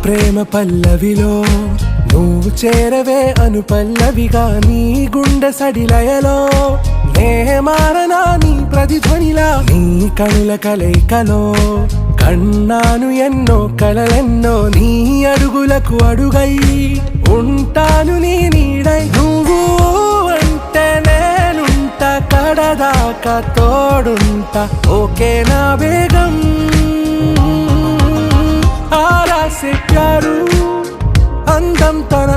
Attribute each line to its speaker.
Speaker 1: ప్రేమ పల్లవిలో నువ్వు చేరవే అను పల్లవిగా నీ గుండె సడిలయలో నే మారనా నీ ప్రతిధ్వనిలా నీ కనుల కలయికలో కన్నాను ఎన్నో కలలెన్నో నీ అడుగులకు అడుగై ఉంటాను నీ నీడై నువ్వు అంటే నేనుంట కడదాకా తోడుంటా ఓకే నా వేగం ఆరా से प्यारू అందం తన